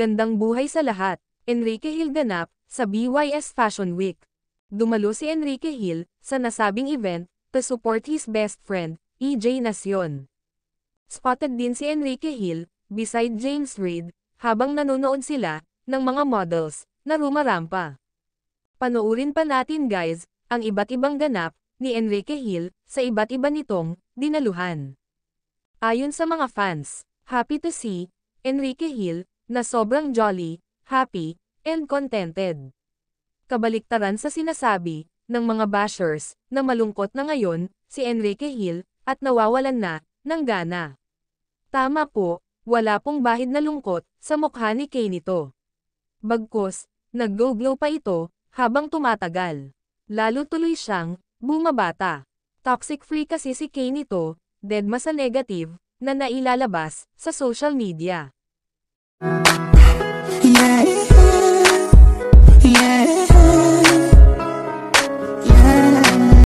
Magandang buhay sa lahat. Enrique Hill ganap sa BYS Fashion Week. Dumalo si Enrique Hill sa nasabing event to support his best friend, EJ Nacion. Spotted din si Enrique Hill beside James Reid habang nanonood sila ng mga models na rumarampa. Panoorin pa natin guys ang iba't ibang ganap ni Enrique Hill sa iba't iba nitong dinaluhan. Ayon sa mga fans, happy to see Enrique Hill na sobrang jolly, happy, and contented. Kabaliktaran sa sinasabi ng mga bashers na malungkot na ngayon si Enrique Hill at nawawalan na ng gana. Tama po, wala pong bahid na lungkot sa mukha ni Kay nito. Bagkus, nag-go-glow pa ito habang tumatagal. Lalo tuloy siyang bumabata. Toxic free kasi si Kay nito, deadma sa negative na nailalabas sa social media.